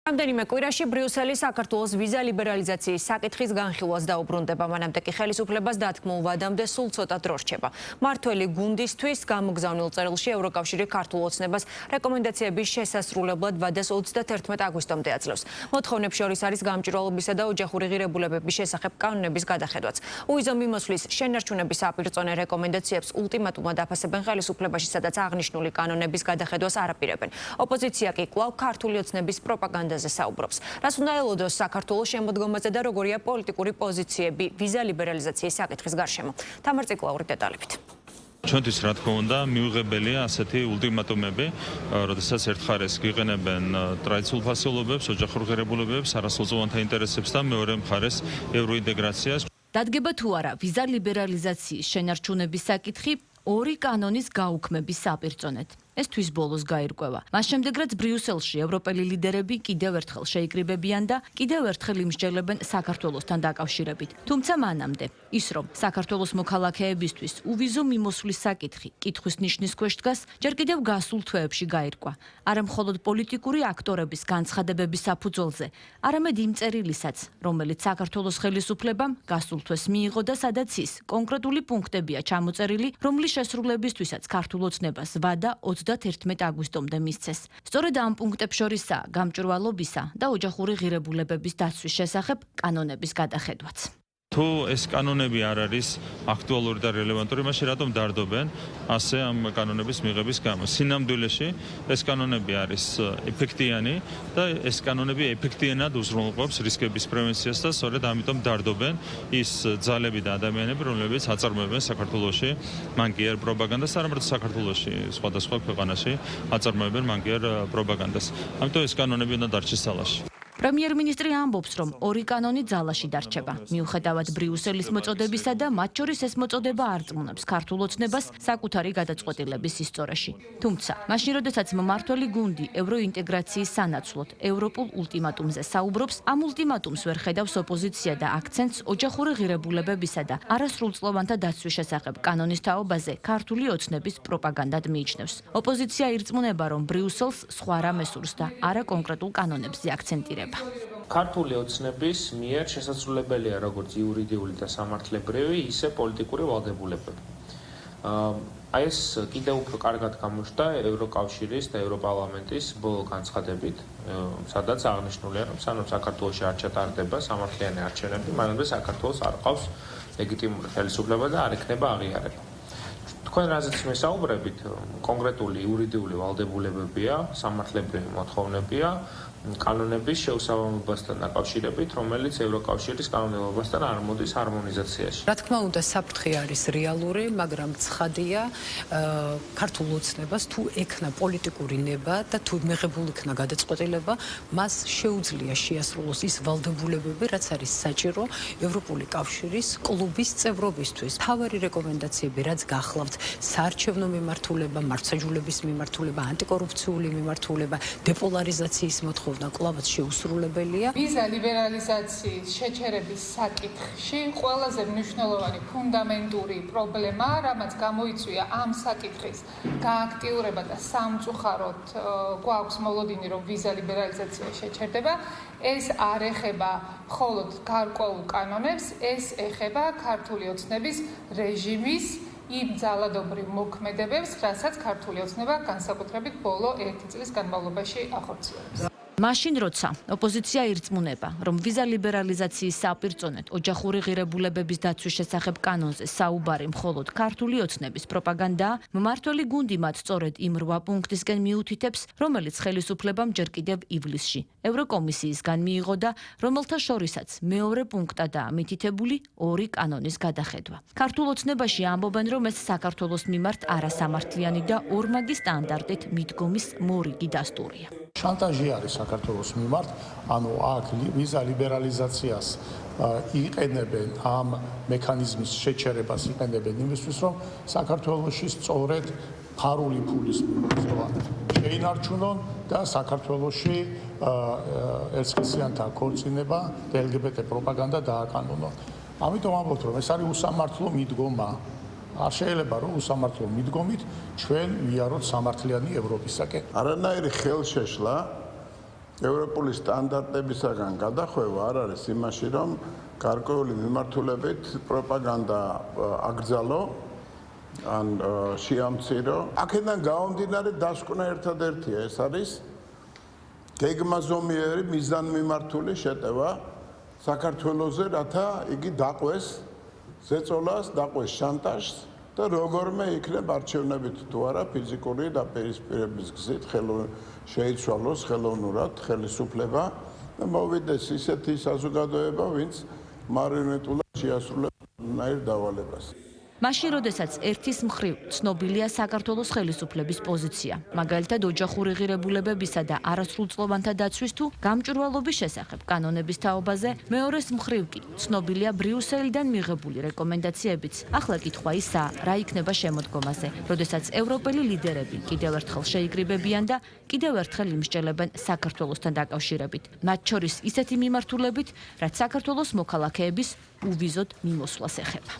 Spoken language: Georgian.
რამდენიმე კვირაში ბრიუსელი საქართველოს ვიზა ლიბერალიზაციის საკითხის განხილვას დაუბრუნდება, მანამდე კი ხელისუფლებას დათქმულ ვადამდე სულ ცოტა დრო რჩება. მმართველი გუნდისთვის გამოგზავნილ წერილში ევროკავშირი ქართულ ოცნებას რეკომენდაციების შესასრულებლად ვადას 31 აგვისტომდე აძლევს. მოთხოვნებს შორის არის გამჭვირვალობისა და ოჯახური ღირებულებების შესახებ კანონების გადახედვაც. უიზო მიმოსვლის შენარჩუნების საპირწონე რეკომენდაციებს ულტიმატუმად აფასებენ ხელისუფლებაში, სადაც აღნიშნული კანონების გადახედვას არაპირებენ. ოპოზიცია კი კვლავ ქართული ოცნების პროპაგანდაზე საუბრობს. რას უნდა ელოდოს საქართველოს შემოდგომაზე და როგორია პოლიტიკური პოზიციები ვიზა ლიბერალიზაციის საკითხის გარშემო. თამარ ციკლაური დეტალებით. ჩვენთვის რა თქმა უნდა მიუღებელია ასეთი ულტიმატუმები, როდესაც ერთ მხარეს გიყენებენ ტრადიციულ ფასეულობებს, ოჯახურ ღირებულებებს, არასოწლოვანთა ინტერესებს და მეორე მხარეს ევროინტეგრაციას. დადგება თუ არა ვიზა ლიბერალიზაციის შენარჩუნების საკითხი ორი კანონის გაუქმების საპირწონედ. ეს თვის ბოლოს გაირკვევა. მას შემდეგ რაც ბრიუსელში ევროპელი ლიდერები კიდევ ერთხელ შეიკრიბებიან და კიდევ ერთხელ იმსჯელებენ საქართველოსთან დაკავშირებით. თუმცა მანამდე ის რომ საქართველოს მოქალაქეებისთვის უვიზო მიმოსვლის საკითხი კითხვის ნიშნის ქვეშ დგას, ჯერ კიდევ გასულ თვეებში გაირკვა. არა მხოლოდ პოლიტიკური აქტორების განცხადებების საფუძველზე, არამედ იმ წერილისაც, რომელიც საქართველოს ხელისუფლებამ გასულ თვეს მიიღო და სადაც ის კონკრეტული პუნქტებია ჩამოწერილი, რომლის შესრულებისთვისაც ქართულ ოცნებას ვადა 31 აგვისტომდე მისცეს. სწორედ ამ პუნქტებს შორისაა გამჭვირვალობისა და ოჯახური ღირებულებების დაცვის შესახებ კანონების გადახედვაც. თუ ეს კანონები არ არის აქტუალური და რელევანტური, მაშინ რატომ დარდობენ ასე ამ კანონების მიღების გამო? სინამდვილეში ეს კანონები არის ეფექტიანი და ეს კანონები ეფექტიანად უზრუნველყოფს რისკების პრევენციას და სწორედ ამიტომ დარდობენ ის ძალები და ადამიანები, რომლებიც აწარმოებენ საქართველოში მანკიერ პროპაგანდას, არამედ საქართველოში, სხვადასხვა ქვეყანაში აწარმოებენ მანკიერ პროპაგანდას. ამიტომ ეს კანონები უნდა დარჩეს ძალაში. პრემიერ-მინისტრი ამბობს, რომ ორი კანონი ძალაში დარჩება. მიუხედავად ბრიუსელის მოწოდებისა და მათ შორის ეს მოწოდება არწმუნებს ქართულ ოცნებას საკუთარი გადაწყვეტილების ისტორიაში. თუმცა, მაშინ როდესაც მმართველი გუნდი ევროინტეგრაციის სანაცვლოდ ევროპულ ულტიმატუმზე საუბრობს, ამ ულტიმატუმს ვერ ხედავს ოპოზიცია და აქცენტს ოჯახური ღირებულებებისა და არასრულწლოვანთა დაცვის შესახებ კანონის თაობაზე ქართული ოცნების პროპაგანდად მიიჩნევს. ოპოზიცია ირწმუნება, რომ ბრიუსელს სხვა რამე სურს და არა კონკრეტულ კანონებზე აქცენტირება. ქართული ოცნების მიერ შესაძლებელია როგორც იურიდიული და სამართლებრივი, ისე პოლიტიკური ვალდებულებები. აი ეს კიდევ უფრო კარგად გამოჩნდა ევროკავშირის და ევროპარლამენტის ბოლო განცხადებით, სადაც აღნიშნულია, რომ სანამ საქართველოში არ ჩატარდება სამართლიანი არჩევნები, მანამდე საქართველოს არ ყავს ლეგიტიმური ხელისუფლება და არ ექნება აღიარება. თქვენ რაზეც მესაუბრებით, კონკრეტული იურიდიული ვალდებულებებია, სამართლებრივი მოთხოვნებია, კანონების შეუსაბამობასთან დაკავშირებით, რომელიც ევროკავშირის კანონმდებლობასთან არ მოდის ჰარმონიზაციაში. რა თქმა უნდა, საფრთხე არის რეალური, მაგრამ ცხადია, ქართულ ოცნებას თუ ექნა პოლიტიკური ნება და თუ მიღებულ იქნა გადაწყვეტილება, მას შეუძლია შეასრულოს ის ვალდებულებები, რაც არის საჭირო ევროპული კავშირის კლუბის წევრობისთვის. თავარი რეკომენდაციები, რაც გახლავთ, საარჩევნო მიმართულება, მართლმსაჯულების მიმართულება, ანტიკორუფციული მიმართულება, დეპოლარიზაციის მოთხოვნა კლავაც შეუსრულებელია. ვიზა ლიბერალიზაციის შეჩერების საკითხში ყველაზე მნიშვნელოვანი ფუნდამენტური პრობლემა, რამაც გამოიწვია ამ საკითხის გააქტიურება და სამწუხაროდ გვაქვს მოლოდინი, რომ ვიზა ლიბერალიზაცია შეჩერდება, ეს არ ეხება მხოლოდ გარკვეულ კანონებს, ეს ეხება ქართული ოცნების რეჟიმის იმ ძალადობრივ მოქმედებებს, რასაც ქართული ოცნება განსაკუთრებით ბოლო 1 წლის განმავლობაში ახორციელებს. მაშინ როცა ოპოზიცია ირწმუნება, რომ ვიზა ლიბერალიზაციის საპირწონედ ოჯახური ღირებულებების დაცვის შესახებ კანონზე საუბარი მხოლოდ ქართული ოცნების პროპაგანდაა, მმართველი გუნდი მათ სწორედ იმ 8 პუნქტისკენ მიუთითებს, რომელიც ხელისუფლებამ ჯერ კიდევ ივლისში ევროკომისიისგან მიიღო და რომელთა შორისაც მეორე პუნქტადაა მითითებული ორი კანონის გადახედვა. ქართულ ოცნებაში ამბობენ, რომ ეს საქართველოს მიმართ არასამართლიანი და ორმაგი სტანდარტით მიდგომის მორიგი დასტურია. შანტაჟი არის საქართველოს მიმართ, ანუ აქ ვიზა ლიბერალიზაციას იყენებენ ამ მექანიზმის შეჩერებას იყენებენ იმისთვის, რომ საქართველოში სწორედ ფარული ფულის მიღება შეინარჩუნონ და საქართველოში ერთხელიანთა ქორწინება და LGBT პროპაგანდა დააკანონონ. ამიტომ ამბობთ, რომ ეს არის უსამართლო მიდგომა. არ შეიძლება რომ უსამართლო მიდგომით ჩვენ ვიაროთ სამართლიანი ევროპისაკენ. არანაირი ხელშეშლა ევროპული სტანდარტებისაგან გადახვევა არ არის იმაში, რომ გარკვეული მიმართულებით პროპაგანდა აკრძალო ან შეამცირო. აქედან გამომდინარე დასკვნა ერთადერთია, ეს არის გეგმაზომიერი მიზანმიმართული შეტევა საქართველოზე, რათა იგი დაყვეს ზეწოლას, დაყვეს შანტაჟს და როგორმე იქნებ არჩევნებით თუ არა ფიზიკური დაპირისპირების გზით შეიცვალოს ხელოვნურად ხელისუფლება და მოვიდეს ისეთი საზოგადოება, ვინც მარიონეტულად შეასრულებს ნაირ დავალებას. მაშინ, როდესაც ერთის მხრივ ცნობილია საქართველოს ხელისუფლების პოზიცია, მაგალითად ოჯახური ღირებულებებისა და არასრულწლოვანთა დაცვის თუ გამჭვირვალობის შესახებ კანონების თაობაზე, მეორეს მხრივ კი ცნობილია ბრიუსელიდან მიღებული რეკომენდაციებიც. ახლა კითხვა ისაა, რა იქნება შემოდგომაზე, როდესაც ევროპელი ლიდერები კიდევ ერთხელ შეიკრიბებიან და კიდევ ერთხელ იმსჯელებენ საქართველოსთან დაკავშირებით, მათ შორის ისეთი მიმართულებით, რაც საქართველოს მოქალაქეების უვიზოდ მიმოსვლას ეხება.